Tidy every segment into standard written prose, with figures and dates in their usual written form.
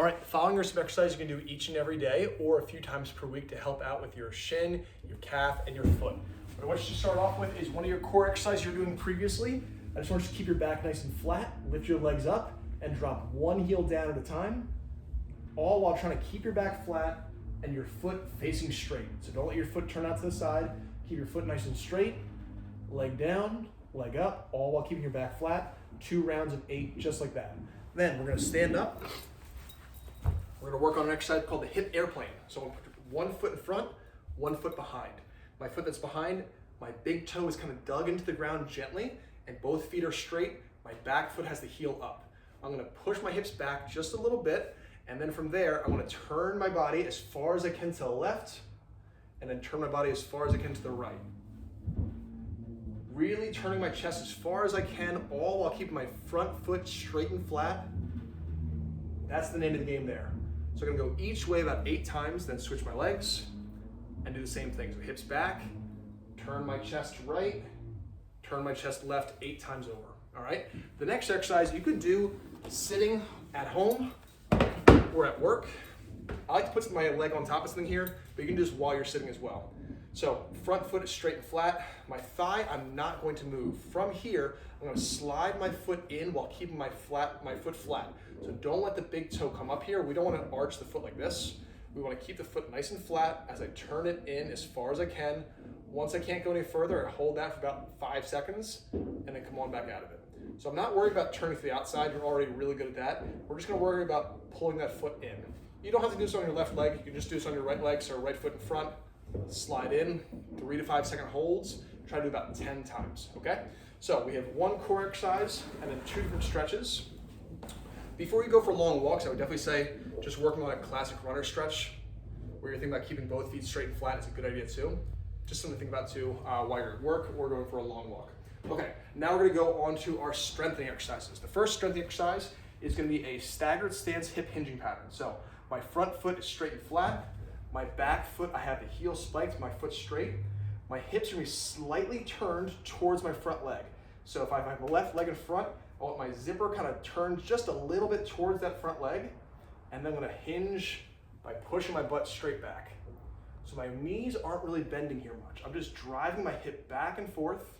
All right, following are some exercises you can do each and every day or a few times per week to help out with your shin, your calf, and your foot. What I want you to start off with is one of your core exercises you were doing previously. I just want you to keep your back nice and flat, lift your legs up, and drop one heel down at a time, all while trying to keep your back flat and your foot facing straight. So don't let your foot turn out to the side. Keep your foot nice and straight, leg down, leg up, all while keeping your back flat. 2 rounds of 8, just like that. Then we're gonna stand up. We're gonna work on an exercise called the hip airplane. So I'm gonna put one foot in front, one foot behind. My foot that's behind, my big toe is kind of dug into the ground gently, and both feet are straight. My back foot has the heel up. I'm gonna push my hips back just a little bit, and then from there, I'm gonna turn my body as far as I can to the left, and then turn my body as far as I can to the right. Really turning my chest as far as I can, all while keeping my front foot straight and flat. That's the name of the game there. So I'm gonna go each way about 8 times, then switch my legs, and do the same thing. So hips back, turn my chest right, turn my chest left 8 times over, all right? The next exercise you could do sitting at home or at work. I like to put my leg on top of something here, but you can do this while you're sitting as well. So front foot is straight and flat. My thigh, I'm not going to move. From here, I'm gonna slide my foot in while keeping my foot flat. So don't let the big toe come up here. We don't wanna arch the foot like this. We wanna keep the foot nice and flat as I turn it in as far as I can. Once I can't go any further, I hold that for about 5 seconds and then come on back out of it. So I'm not worried about turning to the outside. You're already really good at that. We're just gonna worry about pulling that foot in. You don't have to do this on your left leg. You can just do this on your right leg. So right foot in front, slide in, 3 to 5 second holds. Try to do about 10 times, okay? So we have one core exercise and then 2 different stretches. Before you go for long walks, I would definitely say just working on a classic runner stretch where you're thinking about keeping both feet straight and flat is a good idea too. Just something to think about too while you're at work or going for a long walk. Okay, now we're gonna go on to our strengthening exercises. The first strengthening exercise is gonna be a staggered stance hip hinging pattern. So my front foot is straight and flat. My back foot, I have the heel spiked, my foot straight. My hips are gonna be slightly turned towards my front leg. So if I have my left leg in front, I want my zipper kind of turned just a little bit towards that front leg, and then I'm gonna hinge by pushing my butt straight back. So my knees aren't really bending here much. I'm just driving my hip back and forth,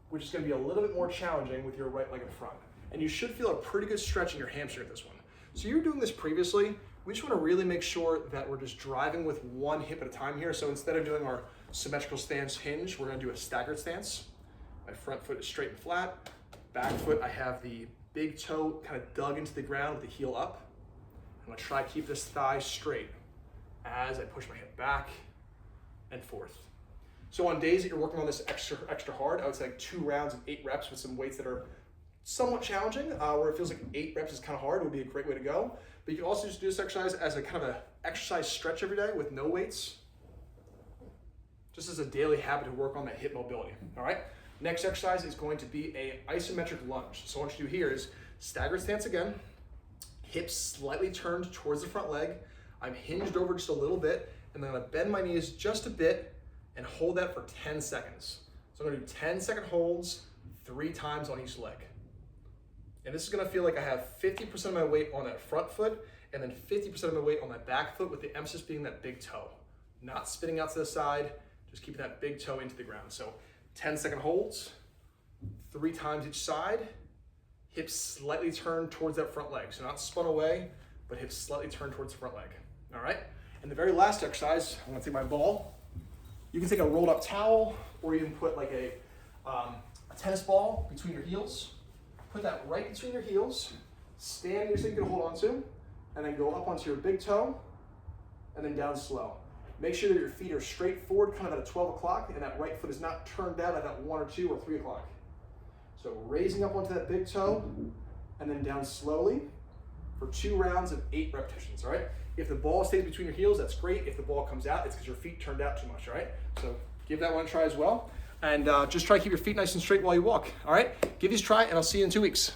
which is gonna be a little bit more challenging with your right leg in front. And you should feel a pretty good stretch in your hamstring at this one. So you were doing this previously. We just wanna really make sure that we're just driving with one hip at a time here. So instead of doing our symmetrical stance hinge, we're gonna do a staggered stance. My front foot is straight and flat. Back foot, I have the big toe kind of dug into the ground with the heel up. I'm gonna try to keep this thigh straight as I push my hip back and forth. So on days that you're working on this extra hard, I would say like 2 rounds of 8 reps with some weights that are somewhat challenging, where it feels like 8 reps is kind of hard, would be a great way to go. But you can also just do this exercise as a kind of a exercise stretch every day with no weights, just as a daily habit to work on that hip mobility, all right? Next exercise is going to be a isometric lunge. So what I want you to do here is staggered stance again, hips slightly turned towards the front leg. I'm hinged over just a little bit, and then I'm gonna bend my knees just a bit and hold that for 10 seconds. So I'm gonna do 10-second holds 3 times on each leg. And this is gonna feel like I have 50% of my weight on that front foot and then 50% of my weight on that back foot, with the emphasis being that big toe. Not spinning out to the side, just keeping that big toe into the ground. So 10-second holds, 3 times each side, hips slightly turned towards that front leg. So not spun away, but hips slightly turned towards the front leg, all right? And the very last exercise, I'm gonna take my ball. You can take a rolled up towel, or you can put like a tennis ball between your heels. Put that right between your heels, stand here so you can hold on to, and then go up onto your big toe, and then down slow. Make sure that your feet are straight forward, kind of at a 12 o'clock, and that right foot is not turned down at that 1 or 2 or 3 o'clock. So raising up onto that big toe, and then down slowly for 2 rounds of 8 repetitions, all right? If the ball stays between your heels, that's great. If the ball comes out, it's because your feet turned out too much, all right? So give that one a try as well. And just try to keep your feet nice and straight while you walk, all right? Give these a try, and I'll see you in 2 weeks.